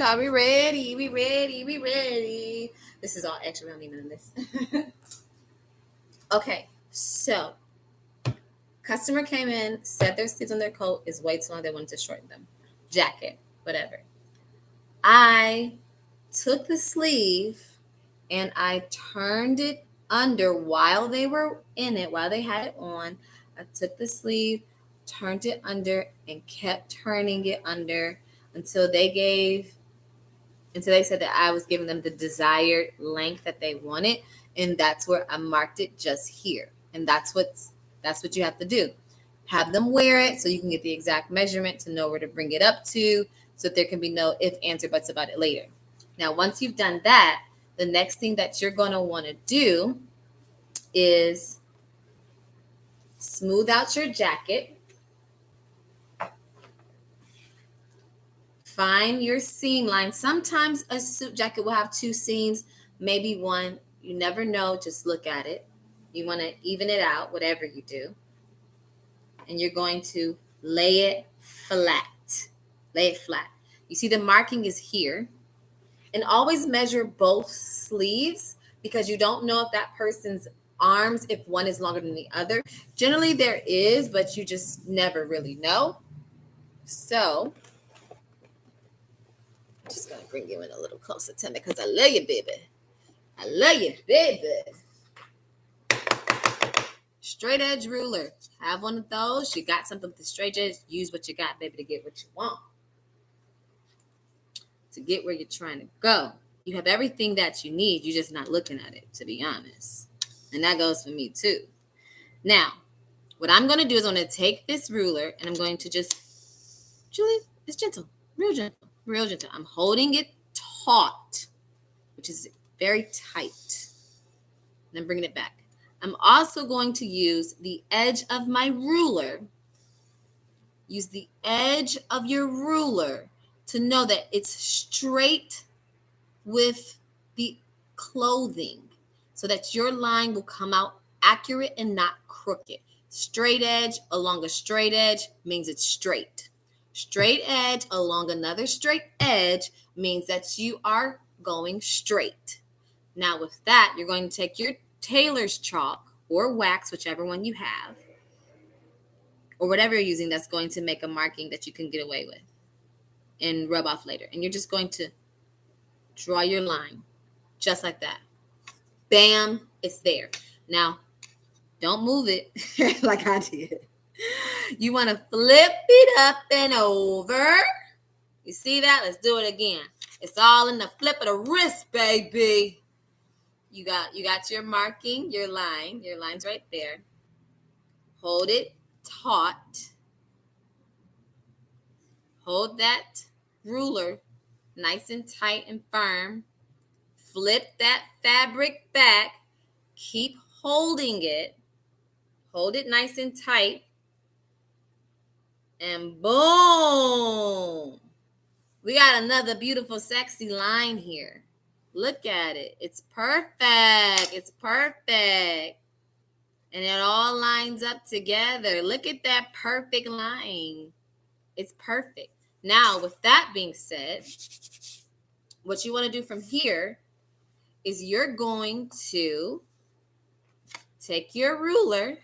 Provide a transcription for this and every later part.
Are we ready? We ready? We ready? This is all extra. We don't need none of this. Okay, so customer came in, said their sleeves on their coat is way too long. They wanted to shorten them. Jacket, whatever. I took the sleeve and I turned it under while they were in it, while they had it on. I took the sleeve, turned it under, and kept turning it under until they said that I was giving them the desired length that they wanted. And that's where I marked it just here. And that's what you have to do. Have them wear it so you can get the exact measurement to know where to bring it up to, so that there can be no if, ands, or buts about it later. Now, once you've done that, the next thing that you're going to want to do is smooth out your jacket. Find your seam line. Sometimes a suit jacket will have two seams, maybe one. You never know. Just look at it. You want to even it out, whatever you do. And you're going to lay it flat. Lay it flat. You see the marking is here. And always measure both sleeves, because you don't know if that person's arms, if one is longer than the other. Generally there is, but you just never really know. So I'm just going to bring you in a little closer to me because I love you, baby. I love you, baby. Straight edge ruler. Have one of those. You got something with the straight edge. Use what you got, baby, to get what you want. To get where you're trying to go. You have everything that you need. You're just not looking at it, to be honest. And that goes for me too. Now, what I'm going to do is I'm going to take this ruler and I'm going to just, Julie, it's gentle, real gentle, real gentle. I'm holding it taut, which is very tight. And I'm bringing it back. I'm also going to use the edge of my ruler. Use the edge of your ruler to know that it's straight with the clothing, so that your line will come out accurate and not crooked. Straight edge along a straight edge means it's straight. Straight edge along another straight edge means that you are going straight. Now with that, you're going to take your tailor's chalk or wax, whichever one you have, or whatever you're using that's going to make a marking that you can get away with and rub off later. And you're just going to draw your line just like that. Bam, it's there. Now, don't move it like I did. You want to flip it up and over. You see that? Let's do it again. It's all in the flip of the wrist, baby. You got your marking, your line. Your line's right there. Hold it taut. Hold that ruler nice and tight and firm. Flip that fabric back. Keep holding it. Hold it nice and tight. And boom. We got another beautiful, sexy line here. Look at it. It's perfect. It's perfect. And it all lines up together. Look at that perfect line. It's perfect. Now, with that being said, what you want to do from here is you're going to take your ruler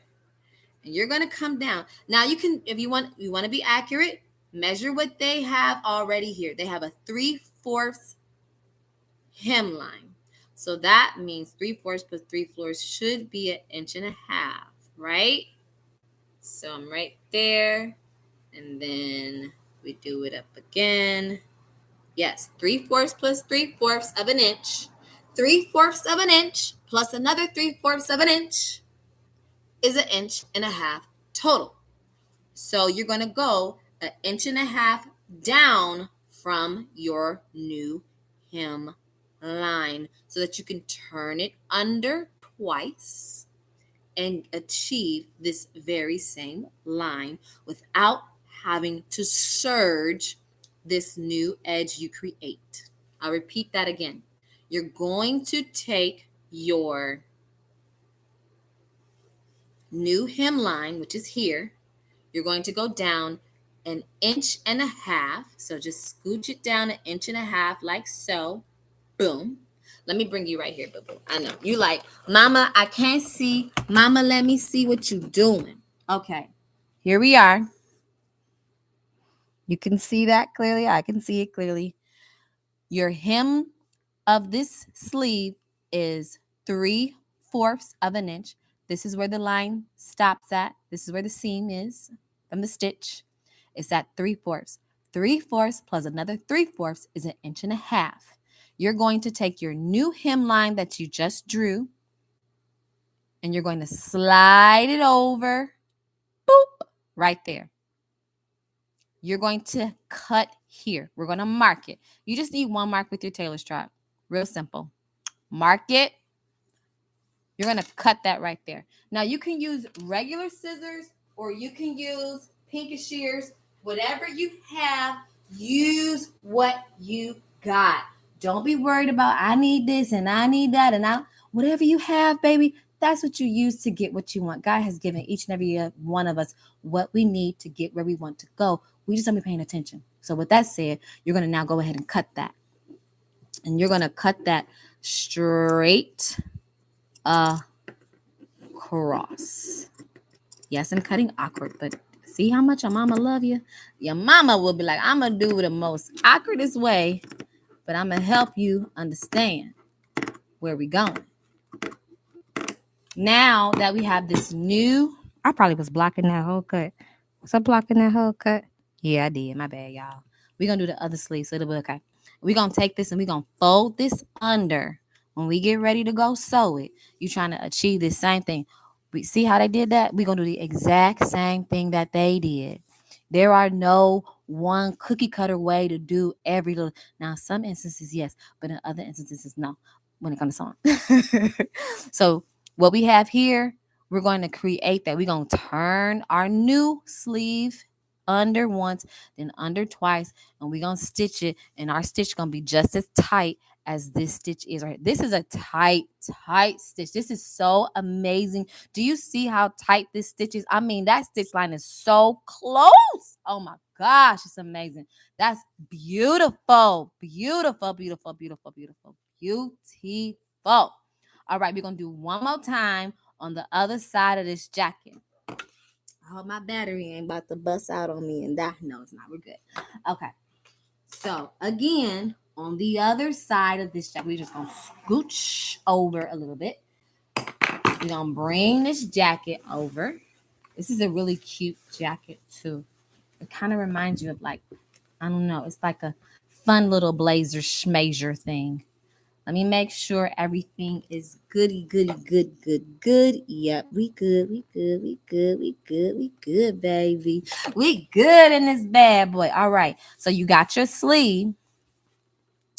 and you're going to come down. Now you can, if you want to be accurate, measure what they have already here. They have a 3/4 hemline. So that means 3/4 plus 3/4 should be 1.5 inches, right? So I'm right there. And then we do it up again. Yes, 3/4 plus 3/4 of an inch. 3/4 of an inch plus another 3/4 of an inch is 1.5 inches total. So you're going to go 1.5 inches down from your new hem line so that you can turn it under twice and achieve this very same line without having to serge this new edge you create. I'll repeat that again. You're going to take your new hemline, which is here. You're going to go down an inch and a half. So just scooch it down an inch and a half like so. Boom. Let me bring you right here, boo boo. I know you like, Mama, I can't see. Mama, let me see what you doing. Okay, here we are. You can see that clearly. I can see it clearly. Your hem of this sleeve is 3/4 of an inch. This is where the line stops at. This is where the seam is from the stitch. It's at 3/4. 3/4 plus another 3/4 is an inch and a half. You're going to take your new hem line that you just drew and you're going to slide it over, boop, right there. You're going to cut here. We're going to mark it. You just need one mark with your tailor's chart. Real simple. Mark it. You're going to cut that right there. Now, you can use regular scissors or you can use pinkish shears. Whatever you have, use what you got. Don't be worried about, I need this and I need that. And whatever you have, baby, that's what you use to get what you want. God has given each and every one of us what we need to get where we want to go. We just don't be paying attention. So with that said, you're going to now go ahead and cut that. And you're going to cut that straight across. Yes, I'm cutting awkward, but see how much your mama love you? Your mama will be like, I'm going to do the most awkwardest way, but I'm going to help you understand where we going. Now that we have this new, I probably was blocking that whole cut. Was I blocking that whole cut? Yeah, I did. My bad, y'all. We're going to do the other sleeve, so it'll be okay. We're going to take this and we're going to fold this under. When we get ready to go sew it, you're trying to achieve this same thing. We see how they did that? We're going to do the exact same thing that they did. There are no one cookie cutter way to do every little. Now, some instances, yes, but in other instances, no, when it comes to sewing. So what we have here, we're going to create that. We're going to turn our new sleeve under once, then under twice, and we're going to stitch it, and our stitch going to be just as tight as this stitch is right. This is a tight stitch. This is so amazing. Do you see how tight this stitch is? I mean, that stitch line is so close. Oh my gosh, it's amazing. That's beautiful. Beautiful, beautiful, beautiful, beautiful, beautiful. All right, we're going to do one more time on the other side of this jacket. I hope my battery ain't about to bust out on me and die. No, it's not. We're good. Okay. So, again, on the other side of this jacket, we're just going to scooch over a little bit. We're going to bring this jacket over. This is a really cute jacket, too. It kind of reminds you of, like, I don't know. It's like a fun little blazer schmazer thing. Let me make sure everything is goody, good. Yep, we good, baby. We good in this bad boy. All right. So you got your sleeve.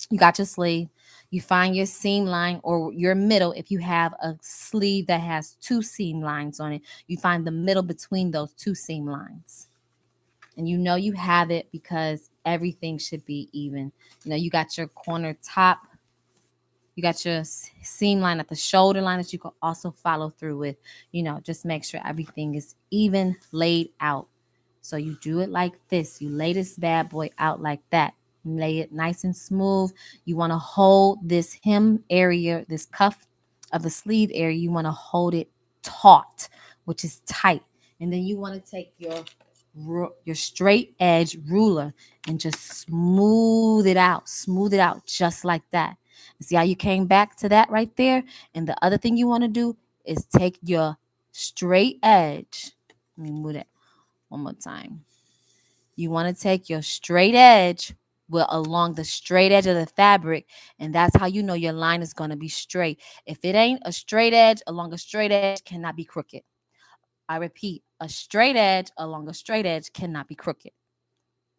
You find your seam line or your middle. If you have a sleeve that has two seam lines on it, you find the middle between those two seam lines. And you know you have it because everything should be even. You know, you got your corner top. You got your seam line at the shoulder line that you can also follow through with. You know, just make sure everything is even laid out. So you do it like this. You lay this bad boy out like that. Lay it nice and smooth. You want to hold this hem area, this cuff of the sleeve area. You want to hold it taut, which is tight. And then you want to take your straight edge ruler and just smooth it out just like that. See how you came back to that right there? And the other thing you want to do is take your straight edge. Let me move that one more time. You want to take your straight edge along the straight edge of the fabric, and that's how you know your line is going to be straight. If it ain't a straight edge along a straight edge, cannot be crooked. I repeat, a straight edge along a straight edge cannot be crooked.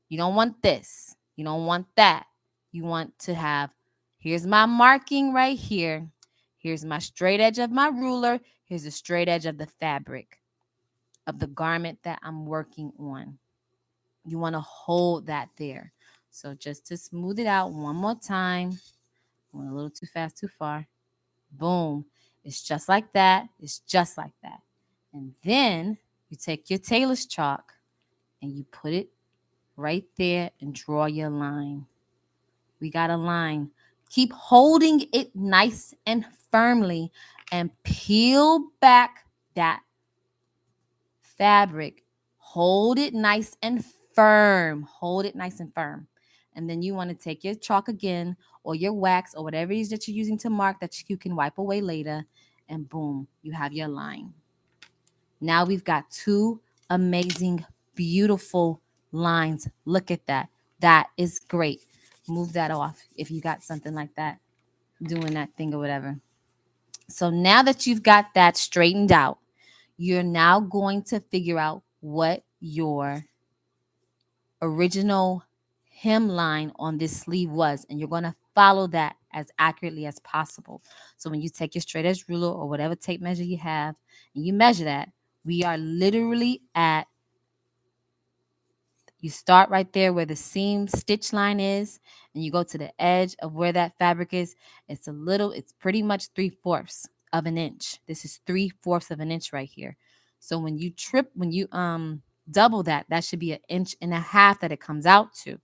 You don't want this. You don't want that. You want to have, here's my marking right here. Here's my straight edge of my ruler. Here's the straight edge of the fabric of the garment that I'm working on. You want to hold that there. So just to smooth it out one more time. Went a little too fast, too far. Boom. It's just like that. It's just like that. And then you take your tailor's chalk and you put it right there and draw your line. We got a line. Keep holding it nice and firmly and peel back that fabric. Hold it nice and firm. Hold it nice and firm. And then you want to take your chalk again or your wax or whatever it is that you're using to mark that you can wipe away later. And boom, you have your line. Now we've got two amazing, beautiful lines. Look at that. That is great. Move that off if you got something like that doing that thing or whatever. So now that you've got that straightened out, you're now going to figure out what your original hemline on this sleeve was, and you're going to follow that as accurately as possible. So when you take your straight edge ruler or whatever tape measure you have and you measure that, we are literally at, you start right there where the seam stitch line is, and you go to the edge of where that fabric is. It's pretty much 3/4 of an inch. This is 3/4 of an inch right here. So when you double that, that should be 1.5 inches that it comes out to.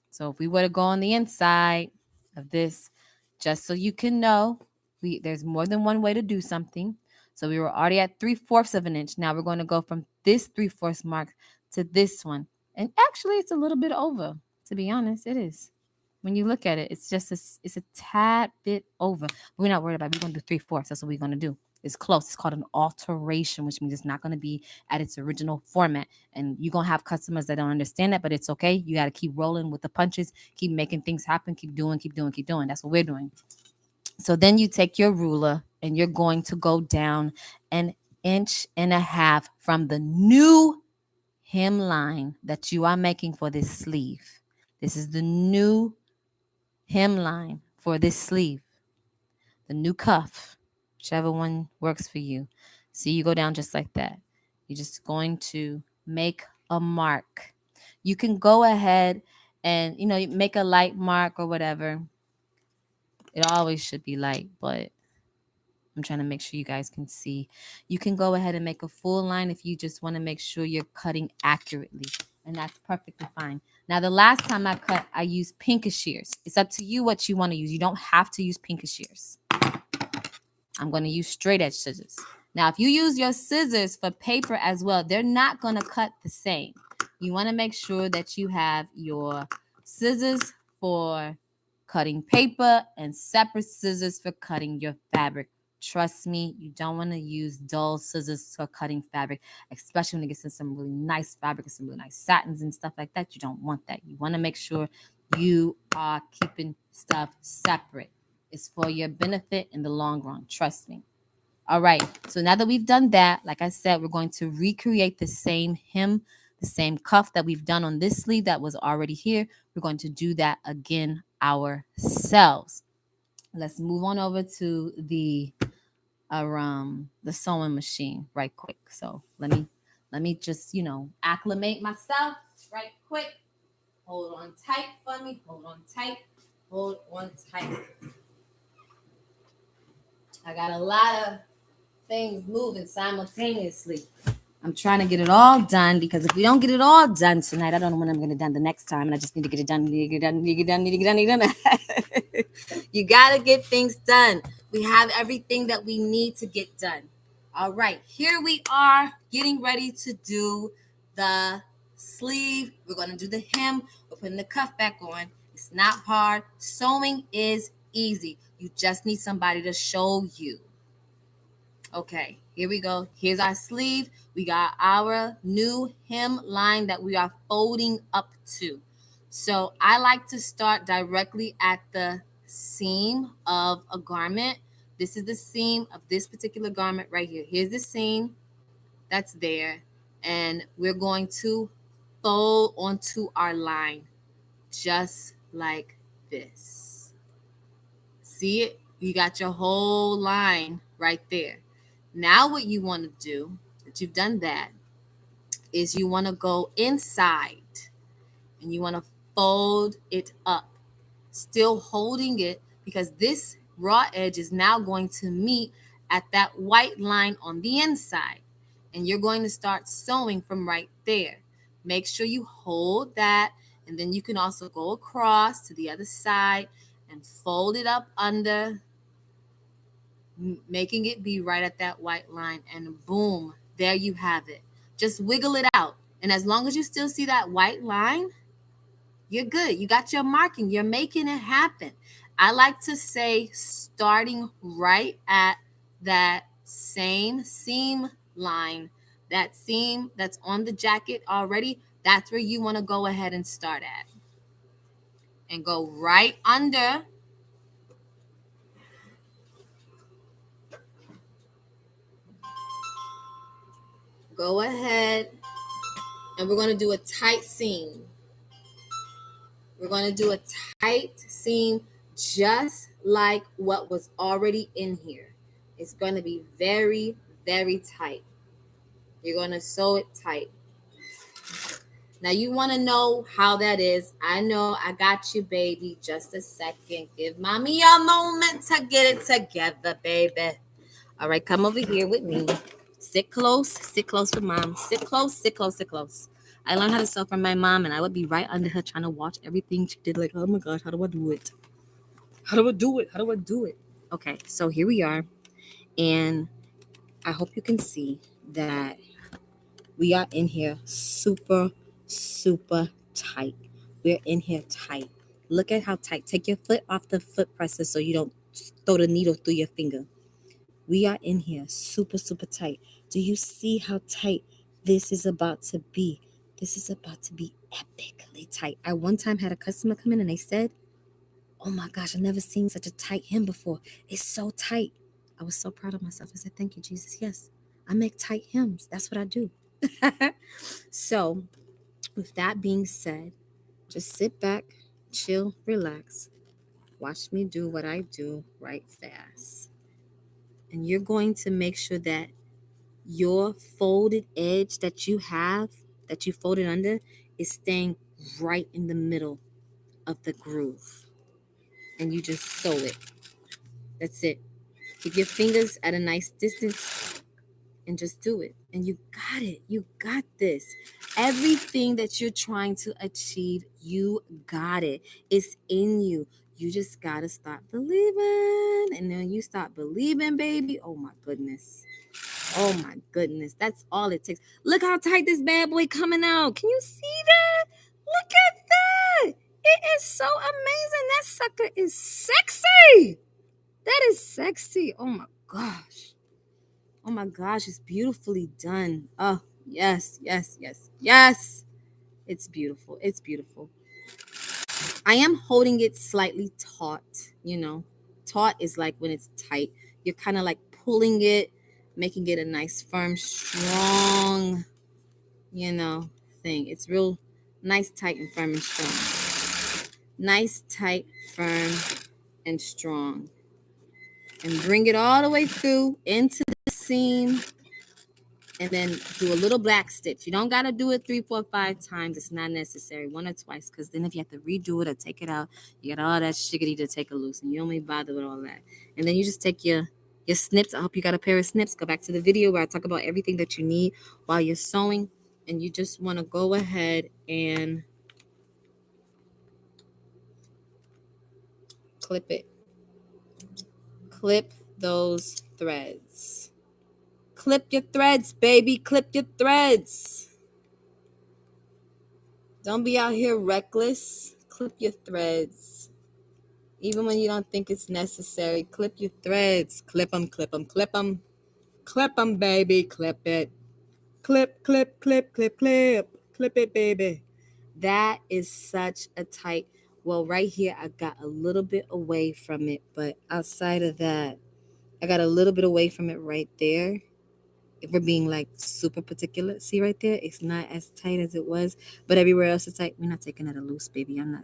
So if we were to go on the inside of this, just so you can know, there's more than one way to do something. So we were already at 3/4 of an inch. Now we're going to go from this 3/4 mark to this one. And actually, it's a little bit over. To be honest, it is. When you look at it, it's a tad bit over. But we're not worried about it. We're going to do 3/4. That's what we're going to do. It's close. It's called an alteration, which means it's not going to be at its original format. And you're going to have customers that don't understand that, but it's okay. You got to keep rolling with the punches, keep making things happen, keep doing, keep doing, keep doing. That's what we're doing. So then you take your ruler and you're going to go down 1.5 inches from the new hemline that you are making for this sleeve. This is the new hemline for this sleeve, the new cuff, whichever one works for you. So you go down just like that. You're just going to make a mark. You can go ahead and, make a light mark or whatever. It always should be light, but I'm trying to make sure you guys can see. You can go ahead and make a full line if you just want to make sure you're cutting accurately. And that's perfectly fine. Now, the last time I cut, I used pinkish shears. It's up to you what you want to use. You don't have to use pinkish shears. I'm going to use straight edge scissors. Now, if you use your scissors for paper as well, they're not going to cut the same. You want to make sure that you have your scissors for cutting paper and separate scissors for cutting your fabric. Trust me, you don't want to use dull scissors for cutting fabric, especially when it gets into some really nice fabric and some really nice satins and stuff like that. You don't want that. You want to make sure you are keeping stuff separate. It's for your benefit in the long run. Trust me. All right. So now that we've done that, like I said, we're going to recreate the same hem, the same cuff that we've done on this sleeve that was already here. We're going to do that again ourselves. Let's move on over to the sewing machine right quick. So let me just, acclimate myself right quick. Hold on tight for me. Hold on tight. Hold on tight. I got a lot of things moving simultaneously. I'm trying to get it all done because if we don't get it all done tonight, I don't know when I'm going to get done the next time, and I just need to get it done. Need to get it done. Need to get it done. Need to get it done. Need to get it done. You got to get things done. We have everything that we need to get done. All right, here we are getting ready to do the sleeve. We're going to do the hem. We're putting the cuff back on. It's not hard. Sewing is easy. You just need somebody to show you. Okay, here we go. Here's our sleeve. We got our new hem line that we are folding up to. So I like to start directly at the seam of a garment. This is the seam of this particular garment right here. Here's the seam that's there. And we're going to fold onto our line just like this. See it? You got your whole line right there. Now what you want to do, that you've done that, is you want to go inside and you want to fold it up, still holding it, because this raw edge is now going to meet at that white line on the inside. And you're going to start sewing from right there. Make sure you hold that, and then you can also go across to the other side and fold it up under, making it be right at that white line, and boom, there you have it. Just wiggle it out. And as long as you still see that white line, you're good. You got your marking. You're making it happen. I like to say starting right at that same seam line, that seam that's on the jacket already, that's where you want to go ahead and start at. And go right under. Go ahead, and we're going to do a tight seam. We're going to do a tight seam just like what was already in here. It's going to be very, very tight. You're going to sew it tight. Now you want to know how that is. I know, I got you, baby. Just a second. Give mommy a moment to get it together, baby. All right, come over here with me. Sit close with mom. Sit close, sit close, sit close. I learned how to sew from my mom, and I would be right under her trying to watch everything she did. Like, oh my gosh, how do I do it? How do I do it? How do I do it? Okay, so here we are, and I hope you can see that we are in here super, super tight. We're in here tight. Look at how tight. Take your foot off the foot presser so you don't throw the needle through your finger. We are in here super, super tight. Do you see how tight this is about to be? This is about to be epically tight. I one time had a customer come in and they said, oh my gosh, I've never seen such a tight hem before. It's so tight. I was so proud of myself. I said, thank you, Jesus. Yes, I make tight hems. That's what I do. So, with that being said, just sit back, chill, relax. Watch me do what I do right fast. And you're going to make sure that your folded edge that you have, that you folded under, is staying right in the middle of the groove. And you just sew it. That's it. Keep your fingers at a nice distance and just do it. And you got it. You got this. Everything that you're trying to achieve, you got it. It's in you. You just got to start believing. And then you start believing, baby. Oh my goodness. Oh my goodness. That's all it takes. Look how tight this bad boy coming out. Can you see that? Look at that. It is so amazing. That sucker is sexy. That is sexy. Oh my gosh. Oh my gosh. It's beautifully done. Oh, yes, yes, yes, yes. It's beautiful. It's beautiful. I am holding it slightly taut. Taut is like when it's tight. You're kind of like pulling it, making it a nice, firm, strong, thing. It's real nice, tight, and firm and strong. Nice, tight, firm, and strong. And bring it all the way through into the seam. And then do a little black stitch. You don't got to do it 3, 4, 5 times. It's not necessary. 1 or twice. Because then if you have to redo it or take it out, you got all that shiggity to take it loose. And you don't even bother with all that. And then you just take your snips. I hope you got a pair of snips. Go back to the video where I talk about everything that you need while you're sewing. And you just want to go ahead and clip it. Clip those threads. Clip your threads, baby. Clip your threads. Don't be out here reckless. Clip your threads. Even when you don't think it's necessary, clip your threads. Clip them, clip them, clip them. Clip them, baby. Clip it. Clip, clip, clip, clip, clip. Clip it, baby. That is such a tight. Well, right here, I got a little bit away from it. But outside of that, I got a little bit away from it right there. If we're being like super particular, see right there, it's not as tight as it was, but everywhere else is tight. We're not taking it loose, baby. I'm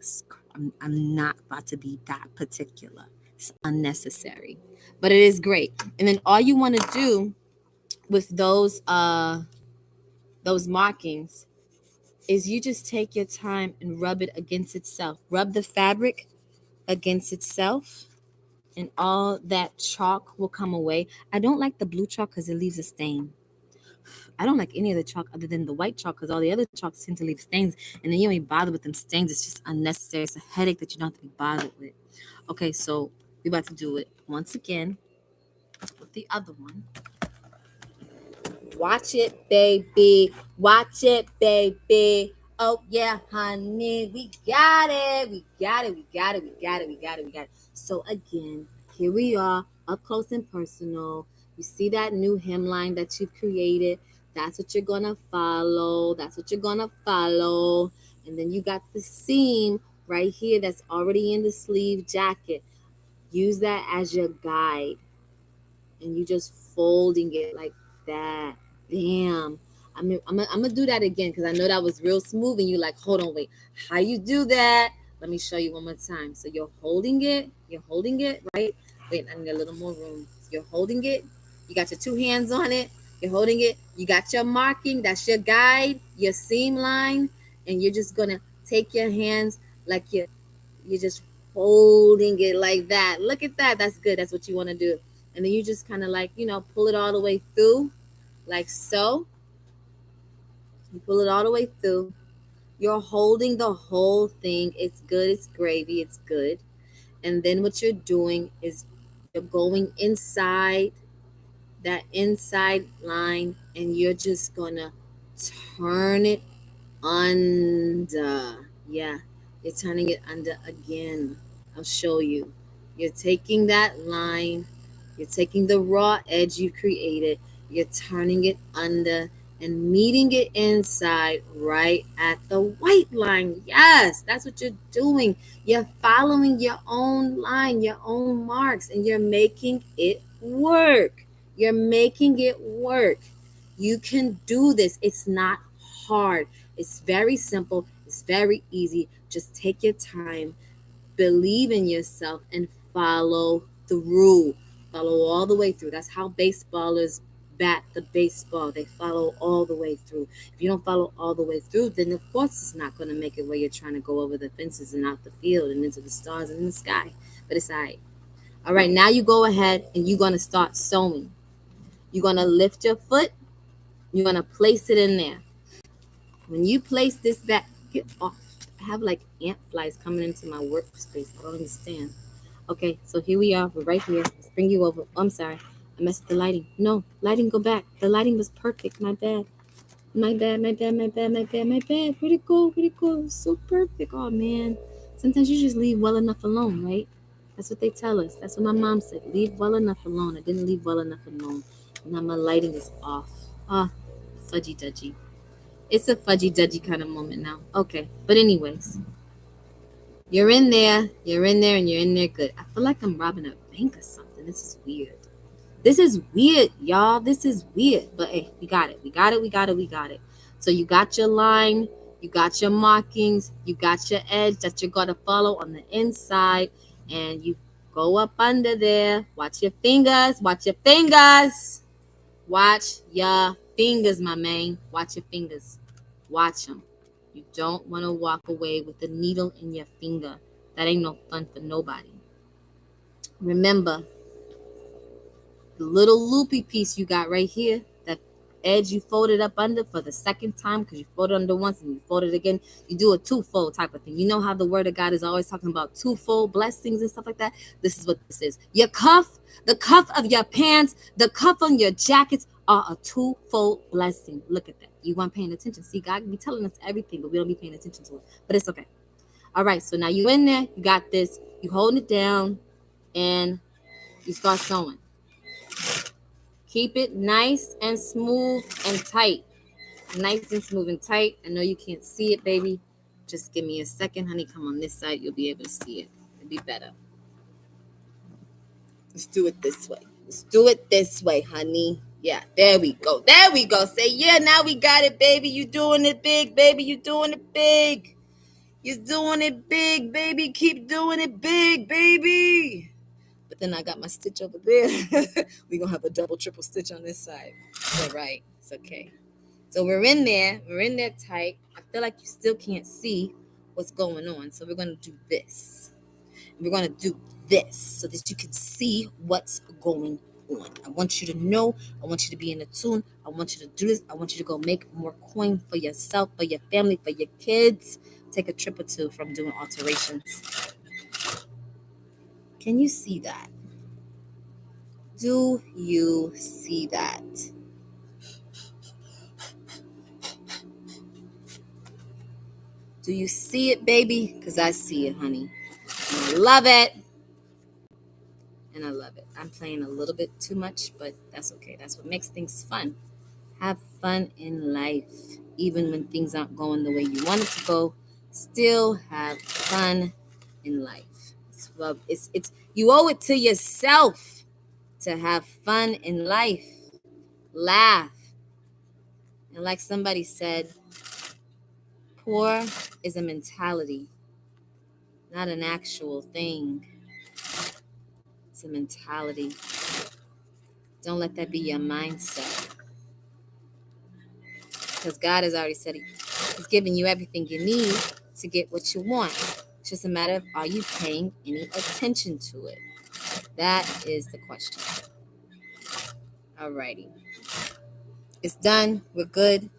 not about to be that particular. It's unnecessary, but it is great. And then all you want to do with those markings is you just take your time and rub it against itself. Rub the fabric against itself, and all that chalk will come away. I don't like the blue chalk because it leaves a stain. I don't like any other chalk other than the white chalk because all the other chalks tend to leave stains, and then you ain't bother with them stains. It's just unnecessary. It's a headache that you don't have to be bothered with. Okay, so we about to do it once again with the other one. Watch it, baby. Watch it, baby. Oh yeah, honey, we got it. We got it. We got it. We got it. We got it. We got it. So again, here we are, up close and personal. You see that new hemline that you've created. That's what you're gonna follow. That's what you're gonna follow. And then you got the seam right here that's already in the sleeve jacket. Use that as your guide, and you just folding it like that. Bam. I'm gonna do that again because I know that was real smooth, and you like, hold on, wait, how you do that? Let me show you one more time. So you're holding it, right? Wait, I need a little more room. You're holding it, you got your two hands on it, you're holding it, you got your marking, that's your guide, your seam line, and you're just gonna take your hands like you're just folding it like that. Look at that. That's good. That's what you want to do. And then you just kind of like, pull it all the way through, like so. You pull it all the way through. You're holding the whole thing. It's good. It's gravy. It's good. And then what you're doing is you're going inside that inside line, and you're just going to turn it under. Yeah, you're turning it under again. I'll show you. You're taking that line, you're taking the raw edge you created, you're turning it under and meeting it inside right at the white line. Yes, that's what you're doing. You're following your own line, your own marks, and you're making it work. You're making it work. You can do this. It's not hard. It's very simple. It's very easy. Just take your time, believe in yourself, and follow through. Follow all the way through. That's how baseballers bat the baseball. They follow all the way through. If you don't follow all the way through, then of course it's not going to make it where you're trying to go over the fences and out the field and into the stars and in the sky. But it's all right. All right, now you go ahead and you're going to start sewing. You're going to lift your foot. You're going to place it in there. When you place this back, get off. I have like ant flies coming into my workspace. I don't understand. Okay, so here we are. We're right here. Let's bring you over. Oh, I'm sorry. I messed with the lighting. No, lighting, go back. The lighting was perfect. My bad. My bad, my bad, my bad, my bad, my bad. Where'd it go? Where'd it go? It was so perfect. Oh, man. Sometimes you just leave well enough alone, right? That's what they tell us. That's what my mom said. Leave well enough alone. I didn't leave well enough alone. Now my lighting is off. Ah, fudgy dudgy. It's a fudgy dudgy kind of moment now. Okay, but anyways, you're in there, and you're in there good. I feel like I'm robbing a bank or something. This is weird. This is weird, y'all. This is weird. But hey, we got it. We got it. We got it. We got it. So you got your line, you got your markings, you got your edge that you're gonna follow on the inside, and you go up under there. Watch your fingers. Watch your fingers. Watch your fingers, my man. Watch your fingers. Watch them. You don't want to walk away with a needle in your finger. That ain't no fun for nobody. Remember, the little loopy piece you got right here, that edge you folded up under for the second time because you folded under once and you folded again. You do a twofold type of thing. You know how the word of God is always talking about twofold blessings and stuff like that? This is what this is. Your cuff, the cuff of your pants, the cuff on your jackets are a twofold blessing. Look at that. You weren't paying attention. See, God be telling us everything, but we don't be paying attention to it. But it's okay. All right, so now you in there, you got this, you holding it down, and you start sewing. Keep it nice and smooth and tight. Nice and smooth and tight. I know you can't see it, baby. Just give me a second, honey. Come on this side. You'll be able to see it. It'll be better. Let's do it this way. Let's do it this way, honey. Yeah, there we go. There we go. Say, yeah, now we got it, baby. You doing it big, baby. You doing it big. You're doing it big, baby. Keep doing it big, baby. But then I got my stitch over there. We're going to have a double, triple stitch on this side. All right. It's okay. So we're in there. We're in there tight. I feel like you still can't see what's going on. So we're going to do this. We're going to do this so that you can see what's going on. I want you to know. I want you to be in the tune. I want you to do this. I want you to go make more coin for yourself, for your family, for your kids. Take a trip or two from doing alterations. Can you see that? Do you see that? Do you see it, baby? Because I see it, honey. And I love it. And I love it. I'm playing a little bit too much, but that's okay. That's what makes things fun. Have fun in life. Even when things aren't going the way you want it to go, still have fun in life. It's love. It's you owe it to yourself to have fun in life. Laugh. And like somebody said, poor is a mentality, not an actual thing. It's a mentality. Don't let that be your mindset. Because God has already said He's giving you everything you need to get what you want. It's just a matter of, are you paying any attention to it? That is the question. Alrighty. It's done. We're good.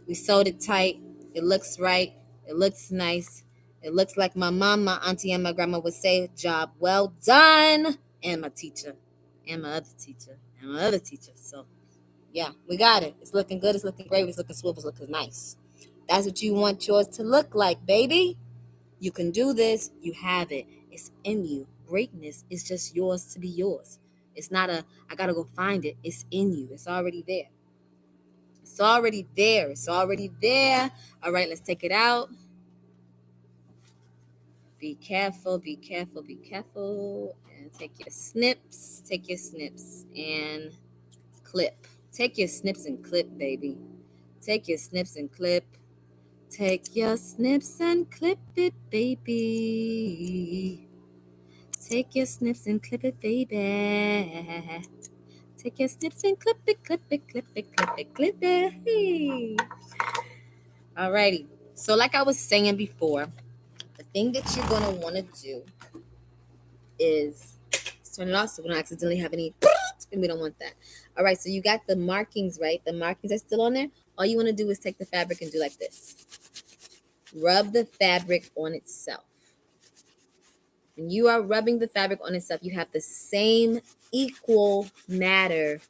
We sewed it tight. It looks right. It looks nice. It looks like my mom, my auntie, and my grandma would say, job well done. And my teacher. And my other teacher. And my other teacher. So, yeah, we got it. It's looking good. It's looking great. It's looking smooth. It's looking nice. That's what you want yours to look like, baby. You can do this. You have it. It's in you. Greatness is just yours to be yours. It's not I got to go find it. It's in you. It's already there. It's already there. It's already there. All right, let's take it out. Be careful. Be careful. Be careful. And take your snips. Take your snips and clip. Take your snips and clip, baby. Take your snips and clip. Take your snips and clip it, baby. Take your snips and clip it, baby. Take your snips and clip it, clip it, clip it, clip it, clip it. Hey. Alrighty. So like I was saying before, the thing that you're going to want to do is turn it off so we don't accidentally have any and we don't want that. All right, so you got the markings, right? The markings are still on there. All you want to do is take the fabric and do like this. Rub the fabric on itself. When you are rubbing the fabric on itself, you have the same equal matter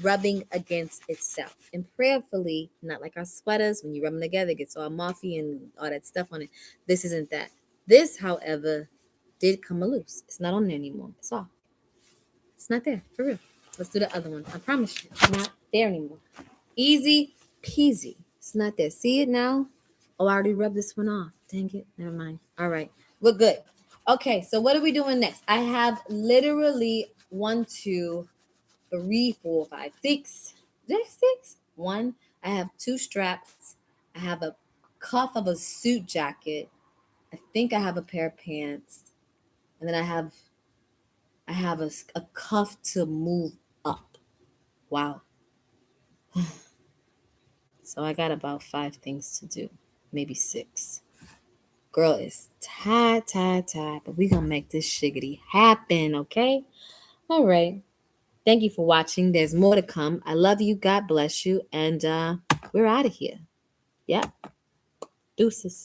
rubbing against itself. And prayerfully, not like our sweaters, when you rub them together, it gets all muffy and all that stuff on it. This isn't that. This, however, did come loose. It's not on there anymore. It's off. It's not there, for real. Let's do the other one. I promise you, it's not there anymore. Easy peasy. It's not there. See it now? Oh, I already rubbed this one off. Dang it. Never mind. All right. We're good. Okay, so what are we doing next? I have literally 1, 2, 3, 4, 5, 6. Did I have 6? 1. I have 2 straps. I have a cuff of a suit jacket. I think I have a pair of pants. And then I have a cuff to move up. Wow. So I got about 5 things to do. Maybe 6. Girl is tired, but we gonna make this shiggity happen, okay? All right. Thank you for watching. There's more to come. I love you. God bless you. And we're out of here. Yeah. Deuces.